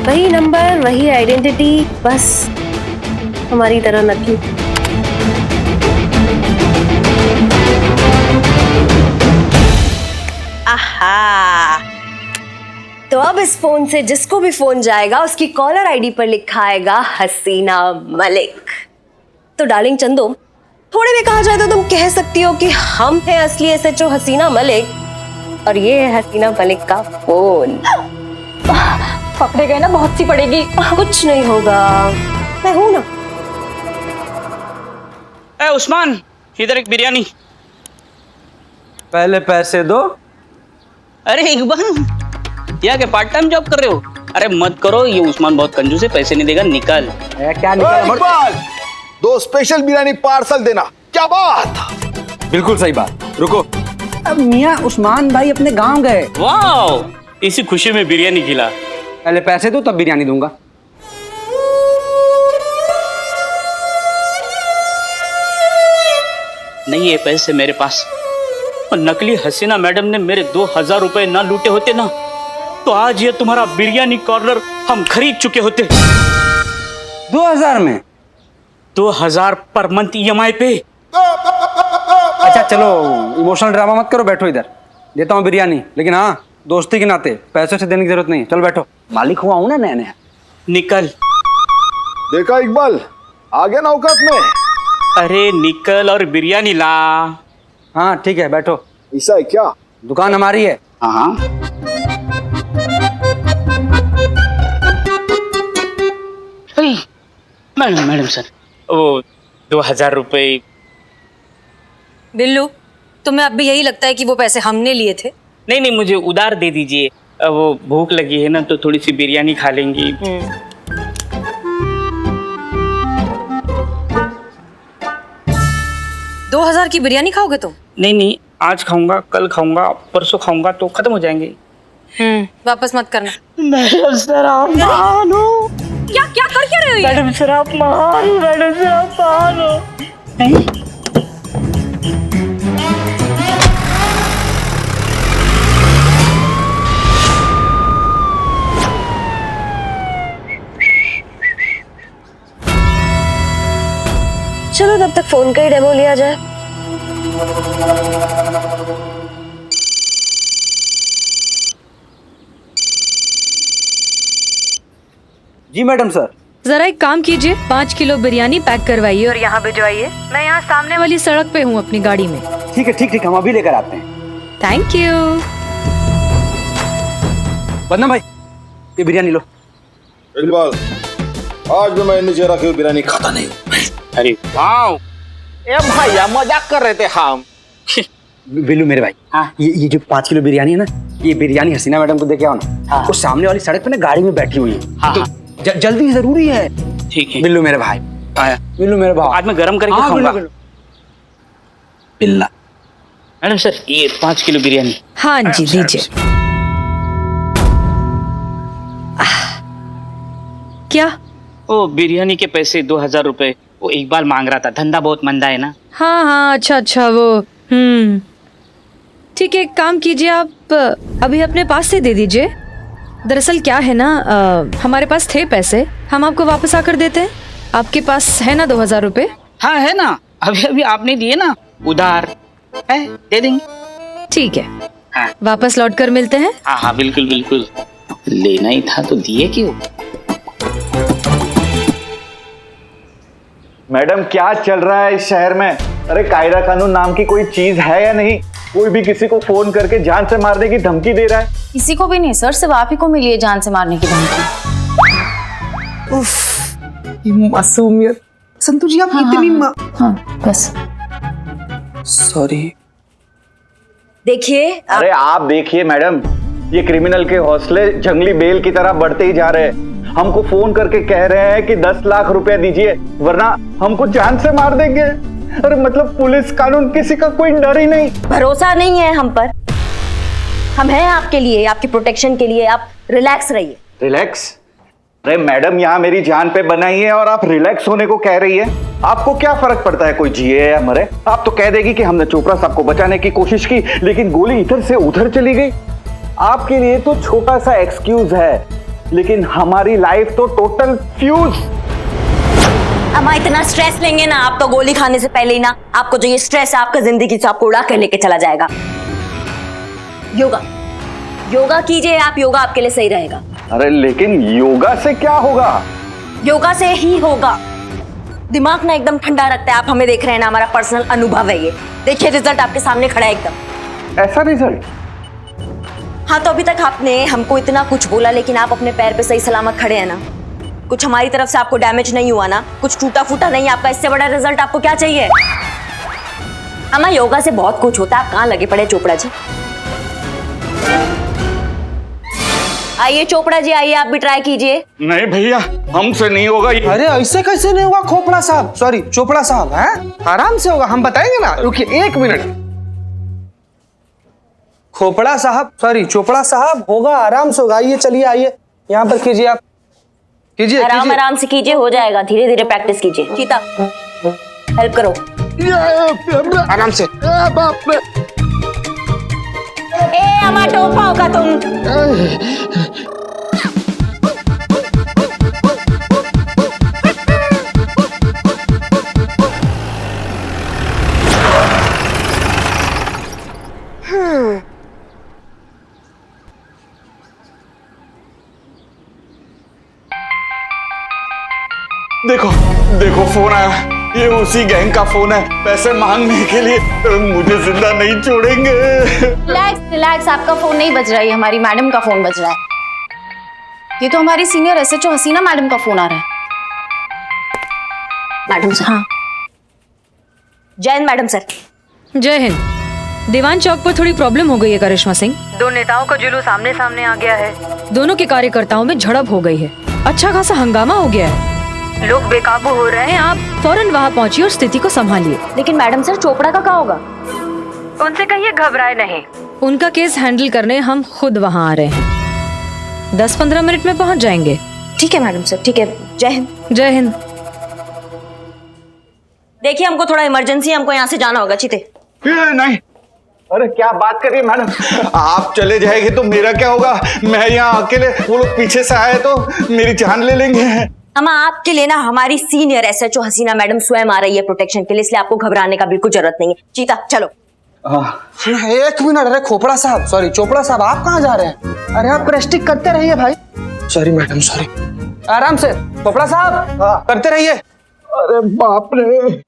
Speaker 7: वही नंबर, वही आइडेंटिटी, बस हमारी तरह नकली। आहा, तो अब इस फोन से जिसको भी फोन जाएगा उसकी कॉलर आईडी पर लिखा आएगा हसीना मलिक। तो डार्लिंग चंदो, थोड़े भी कहा जाए तो तुम कह सकती हो कि हम हैं असली एसएचओ हसीना मलिक और ये है हसीना मलिक का फोन।
Speaker 3: पकड़े गए ना बहुत सी पड़ेगी।
Speaker 7: कुछ नहीं होगा, मैं हूं ना।
Speaker 5: ए उस्मान, इधर एक बिरयानी।
Speaker 1: पहले पैसे दो।
Speaker 5: अरे इकबाल, यहाँ के पार्ट टाइम जॉब कर रहे हो? अरे मत करो, ये उस्मान बहुत कंजूस है, पैसे नहीं देगा, निकल।
Speaker 1: क्या निकल?
Speaker 13: इकबाल, 2 स्पेशल बिरयानी पार्सल देना। क्या बात?
Speaker 1: बिल्कुल सही बात। रुको, अब मियाँ उस्मान भाई अपने गांव गए।
Speaker 5: वाओ, इसी खुशी में बिरयानी खिला।
Speaker 1: पहले पैसे दो तब बिरयानी दूंगा।
Speaker 5: नहीं है पैसे मेरे पास, और नकली हसीना मैडम ने मेरे 2000 रुपए ना लूटे होते ना, तो आज ये तुम्हारा बिरयानी कॉर्नर हम खरीद चुके होते।
Speaker 1: 2000 में?
Speaker 5: 2000 पर मंथ EMI पे।
Speaker 1: अच्छा चलो, इमोशनल ड्रामा मत करो, बैठो इधर, देता हूँ बिरयानी, लेकिन हाँ दोस्ती के नाते पैसों से देने की जरूरत नहीं है। चलो बैठो, मालिक हुआ हूँ ना नया नया।
Speaker 5: निकल।
Speaker 13: देखा इकबाल, आ गया ना औकात में।
Speaker 5: अरे निकल और बिरयानी ला।
Speaker 1: हाँ ठीक है, बैठो।
Speaker 13: ऐसा है क्या?
Speaker 1: दुकान हमारी है।
Speaker 5: हाँ मैडम सर, वो 2000 रुपए।
Speaker 2: बिल्लू, तुम्हें अब भी यही लगता है कि वो पैसे हमने लिए थे?
Speaker 5: नहीं नहीं, मुझे उधार दे दीजिए, वो भूख लगी है ना, तो थोड़ी सी बिरयानी खा लेंगी।
Speaker 2: 2000 की बिरयानी खाओगे तुम?
Speaker 5: नहीं नहीं, आज खाऊंगा, कल खाऊंगा, परसों खाऊंगा, तो खत्म हो जाएंगे।
Speaker 2: वापस मत करना।
Speaker 5: मैडम सर आप मानो।
Speaker 2: क्या क्या कर क्या रहे हो ये?
Speaker 5: मैडम सर आप मानो, मैडम सर आप मानो। नहीं
Speaker 7: चलो तब तक फोन का ही डेमो लिया जाए।
Speaker 1: जी मैडम सर।
Speaker 2: जरा एक काम कीजिए, 5 किलो बिरयानी पैक करवाइए और यहाँ भिजवाइए। मैं यहाँ सामने वाली सड़क पे हूँ अपनी गाड़ी में।
Speaker 1: ठीक है ठीक ठीक, हम अभी लेकर आते हैं।
Speaker 2: Thank you.
Speaker 1: बदनाम भाई, ये बिरयानी लो।
Speaker 13: इकबाल, आज भी मैं नीचे रखी हुई बिरयानी खाता नहीं हूँ।
Speaker 5: अरे वाओ,
Speaker 8: ए भैया मजाक कर रहे थे हम।
Speaker 1: बिल्लू मेरे भाई, हाँ ये जो 5 किलो बिरयानी है ना, ये बिरयानी हसीना मैडम को दे के आओ ना। हाँ। वो सामने वाली सड़क पे ना गाड़ी में बैठी हुई है।
Speaker 5: हाँ,
Speaker 1: तो जल्दी जरूरी है।
Speaker 5: ठीक है
Speaker 1: बिल्लू मेरे भाई, आया बिल्लू मेरे भाई,
Speaker 5: आज मैं गरम करके
Speaker 1: हाँ,
Speaker 5: खाऊंगा।
Speaker 1: बिल्ला।
Speaker 5: मैडम सर ये 5 किलो बिरयानी।
Speaker 2: हाँ जी लीजिए। क्या?
Speaker 5: ओ बिरयानी के पैसे 2000 रुपए, वो इकबाल मांग रहा था, धंधा बहुत मंदा है ना।
Speaker 2: हाँ हाँ, अच्छा अच्छा, वो ठीक है, एक काम कीजिए, आप अभी अपने पास से दे दीजिए। दरअसल क्या है ना, हमारे पास थे पैसे, हम आपको वापस आकर देते हैं। आपके पास है ना 2000 रुपए?
Speaker 5: हाँ है ना, अभी अभी आपने दिए ना, उधार है, दे देंगे।
Speaker 2: ठीक है,
Speaker 5: हाँ
Speaker 2: वापस लौट कर मिलते हैं।
Speaker 5: हाँ हाँ बिल्कुल बिल्कुल, लेना ही था तो दिए क्यों।
Speaker 14: मैडम क्या चल रहा है इस शहर में? अरे कायदा कानून नाम की कोई चीज है या नहीं? कोई भी किसी को फोन करके जान से मारने की धमकी दे रहा है।
Speaker 3: किसी को भी नहीं सर, सिर्फ आप ही को मिली है जान से मारने की धमकी।
Speaker 1: ये मासूमियत। संतु जी आप इतनी
Speaker 3: हाँ बस।
Speaker 1: सॉरी।
Speaker 7: देखिए
Speaker 14: अरे आप देखिए मैडम, ये क्रिमिनल के हौसले जंगली बेल की तरह बढ़ते ही जा रहे हैं। हमको फोन करके कह रहे हैं कि 10 लाख रुपया दीजिए वरना हमको जान से मार देंगे। अरे मतलब पुलिस कानून किसी का कोई डर ही नहीं।
Speaker 7: भरोसा नहीं है हम पर। हम हैं आपके लिए, आपकी प्रोटेक्शन के लिए। आप रिलैक्स रहिए।
Speaker 14: रिलैक्स? अरे मैडम यहाँ मेरी जान पे बनाई है और आप रिलैक्स होने को कह रही है। आपको क्या फर्क पड़ता है कोई जिए या मरे? आप तो कह देगी कि हमने चोपड़ा साहब को बचाने की कोशिश की लेकिन गोली इधर से उधर चली गई। आपके लिए तो छोटा सा एक्सक्यूज है लेकिन हमारी लाइफ तो टोटल फ्यूज।
Speaker 7: अम्मा इतना स्ट्रेस लेंगे ना आप तो गोली खाने से पहले ही ना आपको जो ये स्ट्रेस है आपका जिंदगी से आपको उड़ा कर लेके चला जाएगा। योगा योगा कीजिए आप, योगा आपके लिए सही रहेगा।
Speaker 14: अरे लेकिन योगा से क्या होगा?
Speaker 7: योगा से ही होगा। दिमाग ना एकदम ठंडा रखता है। आप हमें देख रहे हैं ना, हमारा पर्सनल अनुभव है ये। देखिए रिजल्ट आपके सामने खड़ा है एकदम।
Speaker 14: ऐसा रिजल्ट?
Speaker 7: हाँ तो अभी तक आपने हमको इतना कुछ बोला लेकिन आप अपने पैर पे सही सलामत खड़े हैं ना। कुछ हमारी तरफ से आपको डैमेज नहीं हुआ ना, कुछ टूटा फूटा नहीं आपका। इससे बड़ा रिजल्ट आपको क्या चाहिए? अम्मा योगा से बहुत कुछ होता है। आप कहाँ लगे पड़े चोपड़ा जी? आइए चोपड़ा जी आइए, आप भी ट्राई कीजिए।
Speaker 14: नहीं भैया हमसे नहीं होगा ये।
Speaker 1: अरे ऐसे कैसे नहीं होगा खोपड़ा साहब, सॉरी चोपड़ा साहब, हैं? आराम से होगा, हम बताएंगे ना। रुकिए 1 मिनट। खोपड़ा साहब, सॉरी चोपड़ा साहब, होगा आराम से होगा। आइए चलिए आइए यहाँ पर कीजिए, आप कीजिए।
Speaker 7: आराम आराम से कीजिए, हो जाएगा। धीरे धीरे प्रैक्टिस कीजिए। चीता हेल्प करो
Speaker 1: आराम से।
Speaker 7: ए अम्मा टोपा होगा तुम।
Speaker 14: देखो देखो फोन आया, ये उसी गैंग का फोन है पैसे मांगने के लिए। मुझे जिंदा नहीं छोड़ेंगे।
Speaker 3: रिलैक्स रिलैक्स, आपका फोन नहीं बज रहा है, हमारी मैडम का फोन बज रहा है। ये तो हमारी सीनियर एसएचओ हसीना मैडम का फोन आ रहा है।
Speaker 7: Madam sir.
Speaker 3: हाँ
Speaker 7: जय हिंद मैडम सर।
Speaker 2: जय हिंद। दीवान चौक पर थोड़ी प्रॉब्लम हो गई है करिश्मा सिंह। 2 नेताओं का जुलूस आमने सामने आ गया है। दोनों के कार्यकर्ताओं में झड़प हो गई है। अच्छा खासा हंगामा हो गया है, लोग बेकाबू हो रहे हैं। आप फौरन वहाँ पहुँचिए और स्थिति को संभालिए।
Speaker 7: लेकिन मैडम सर चोपड़ा का क्या होगा?
Speaker 2: उनसे कहिए घबराए नहीं। उनका केस हैंडल करने हम खुद वहाँ आ रहे हैं। 10-15 मिनट में पहुँच जाएंगे।
Speaker 7: ठीक है मैडम सर, ठीक है। जय हिंद।
Speaker 2: जय हिंद।
Speaker 7: देखिए हमको थोड़ा इमरजेंसी, हमको यहाँ से जाना होगा। चीते
Speaker 14: नहीं, अरे क्या बात कर रही है मैडम? आप चले जाएंगे तो मेरा क्या होगा? मैं यहाँ अकेले, वो लोग पीछे से आए तो मेरी जान ले लेंगे।
Speaker 7: अम्मा आपके लिए ना हमारी सीनियर एसएचओ हसीना मैडम स्वयं आ रही है प्रोटेक्शन के लिए, इसलिए आपको घबराने का बिल्कुल जरूरत नहीं है। चीता चलो।
Speaker 1: 1 मिनट। अरे खोपड़ा साहब, सॉरी चोपड़ा साहब, आप कहाँ जा रहे हैं? अरे आप प्रेस्टिक करते रहिए भाई। Sorry madam, sorry. आराम से खोपड़ा साहब, करते रहिए।
Speaker 14: अरे बाप रे।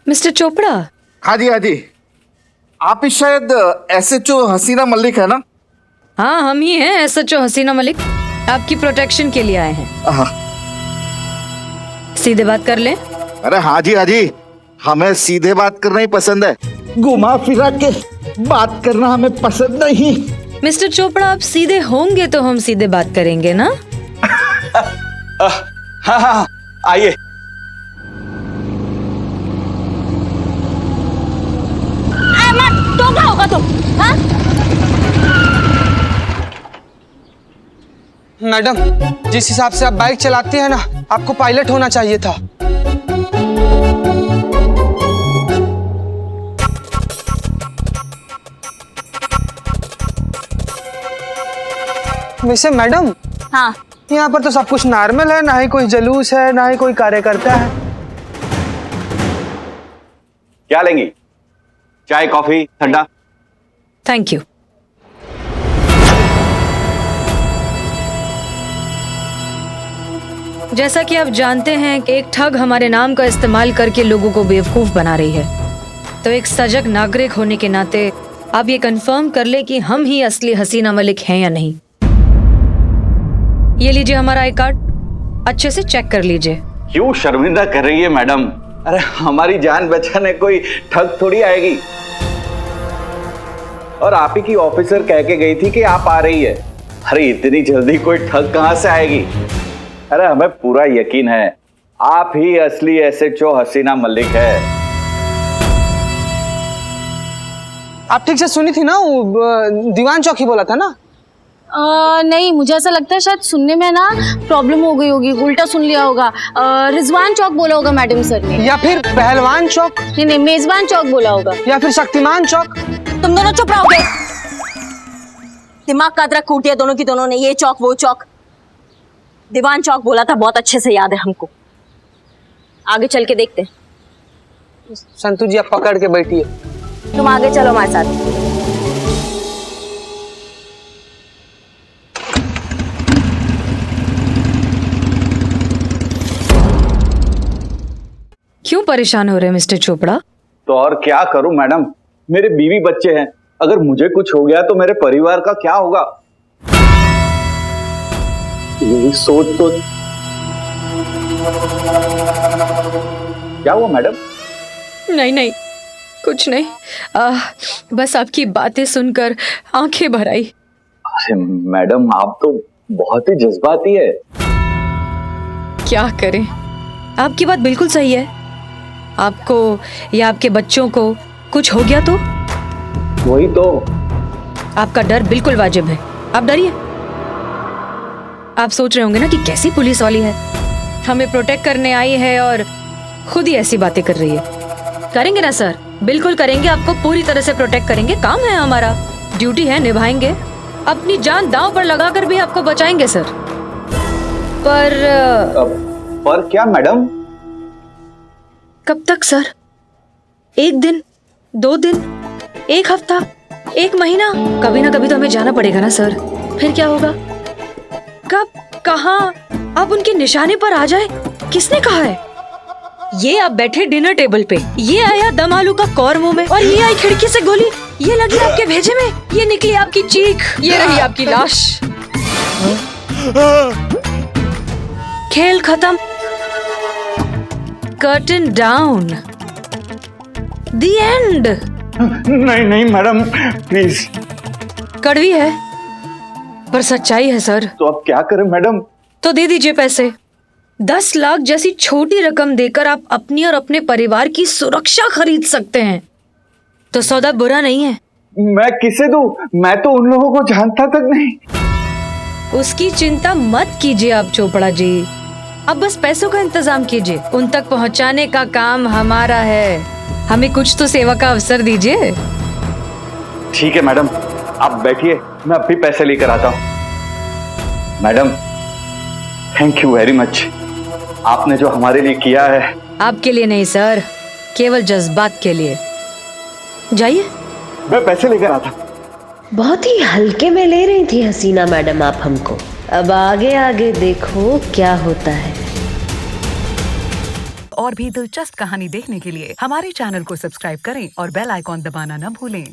Speaker 2: मिस्टर चोपड़ा।
Speaker 13: हाँ जी हाँ जी, आप ही शायद एसएचओ हसीना मलिक है ना?
Speaker 2: हाँ हम ही हैं एसएचओ हसीना मलिक, आपकी प्रोटेक्शन के लिए आए हैं।
Speaker 13: हाँ।
Speaker 2: सीधे बात कर लें?
Speaker 13: अरे हाँ जी, हमें सीधे बात करना ही पसंद है, घुमा फिरा के बात करना हमें पसंद नहीं।
Speaker 2: मिस्टर चोपड़ा आप सीधे होंगे तो हम सीधे बात करेंगे ना?
Speaker 14: हाँ हाँ आइए।
Speaker 7: टोपा होगा तुम। हाँ
Speaker 1: मैडम, जिस हिसाब से आप बाइक चलाती हैं ना, आपको पायलट होना चाहिए था। वैसे मैडम,
Speaker 3: हाँ,
Speaker 1: यहाँ पर तो सब कुछ नॉर्मल है, ना ही कोई जलूस है, ना ही कोई कार्यकर्ता है।
Speaker 14: क्या लेंगी? चाय, कॉफी, ठंडा?
Speaker 2: Thank you. जैसा कि आप जानते हैं कि एक ठग हमारे नाम का इस्तेमाल करके लोगों को बेवकूफ बना रही है, तो एक सजग नागरिक होने के नाते आप ये कंफर्म कर ले कि हम ही असली हसीना मलिक हैं या नहीं। ये लीजिए हमारा आई कार्ड, अच्छे से चेक कर लीजिए।
Speaker 14: क्यों शर्मिंदा कर रही है मैडम? अरे हमारी जान बचाने कोई ठग थोड़ी आएगी। और आप ही की ऑफिसर कह के गई थी कि आप आ रही है। अरे इतनी जल्दी कोई ठग कहां से आएगी? अरे हमें पूरा यकीन है आप ही असली एसएचओ हसीना मलिक है।
Speaker 1: आप ठीक से सुनी थी ना? वो दीवान चौक ही बोला था ना?
Speaker 3: नहीं, मुझे ऐसा लगता है शायद सुनने में ना प्रॉब्लम हो गई होगी, उल्टा सुन लिया होगा। रिजवान चौक बोला होगा मैडम सर ने,
Speaker 1: या फिर पहलवान चौक,
Speaker 3: नहीं मेजबान चौक बोला होगा,
Speaker 1: या फिर शक्तिमान चौक।
Speaker 7: तुम दोनों चुप रहोगे? दिमाग का अदरक कूट दिया दोनों की दोनों ने। ये चौक वो चौक, दीवान चौक बोला था, बहुत अच्छे से याद है हमको। आगे चल के देखते।
Speaker 1: संतू जी आप पकड़ के बैठिए।
Speaker 7: तुम आगे चलो हमारे साथ।
Speaker 2: क्यों परेशान हो रहे हैं मिस्टर चोपड़ा?
Speaker 14: तो और क्या करूं मैडम, मेरे बीवी बच्चे हैं, अगर मुझे कुछ हो गया तो मेरे परिवार का क्या होगा? यही सोच तो। क्या हुआ मैडम?
Speaker 2: नहीं कुछ नहीं, बस आपकी बातें सुनकर आंखें भर आई।
Speaker 14: अरे मैडम आप तो बहुत ही जज्बाती है।
Speaker 2: क्या करें, आपकी बात बिल्कुल सही है। आपको या आपके बच्चों को कुछ हो गया तो?
Speaker 14: वही तो।
Speaker 2: आपका डर बिल्कुल वाजिब है, आप डरिए। आप सोच रहे होंगे ना कि कैसी पुलिस वाली है, हमें प्रोटेक्ट करने आई है और खुद ही ऐसी बातें कर रही है। करेंगे ना सर, बिल्कुल करेंगे, आपको पूरी तरह से प्रोटेक्ट करेंगे। काम है हमारा, ड्यूटी है, निभाएंगे। अपनी जान दांव पर लगाकर भी आपको बचाएंगे सर।
Speaker 14: पर क्या मैडम?
Speaker 2: कब तक सर? एक दिन, 2 दिन, 1 हफ्ता, 1 महीना? कभी ना कभी तो हमें जाना पड़ेगा ना सर। फिर क्या होगा? कब, कहाँ आप उनके निशाने पर आ जाए, किसने कहा है? ये आप बैठे डिनर टेबल पे, ये आया दम आलू का कौर मुंह में, और ये आई खिड़की से गोली, ये लगी आपके भेजे में, ये निकली आपकी चीख, ये रही आपकी लाश। खेल खत्म, कर्टन डाउन, द एंड।
Speaker 14: नहीं मैडम प्लीज।
Speaker 2: कड़वी है पर सच्चाई है सर।
Speaker 14: तो अब क्या करें मैडम?
Speaker 2: तो दे दीजिए पैसे। 10 लाख जैसी छोटी रकम देकर आप अपनी और अपने परिवार की सुरक्षा खरीद सकते हैं, तो सौदा बुरा नहीं है।
Speaker 14: मैं किसे दूं? मैं तो उन लोगों को जानता तक नहीं।
Speaker 2: उसकी चिंता मत कीजिए आप चोपड़ा जी, अब बस पैसों का इंतजाम कीजिए, उन तक पहुंचाने का काम हमारा है। हमें कुछ तो सेवा का अवसर दीजिए।
Speaker 14: ठीक है मैडम, आप बैठिए, मैं अभी पैसे लेकर आता हूँ। Madam thank you very much, आपने जो हमारे लिए किया है।
Speaker 2: आपके लिए नहीं सर, केवल जज्बात के लिए। जाइए।
Speaker 14: मैं पैसे लेकर आता।
Speaker 15: बहुत ही हल्के में ले रही थी हसीना मैडम आप हमको, अब आगे आगे देखो क्या होता है।
Speaker 16: और भी दिलचस्प कहानी देखने के लिए हमारे चैनल को सब्सक्राइब करें और बेल आइकॉन दबाना न भूलें।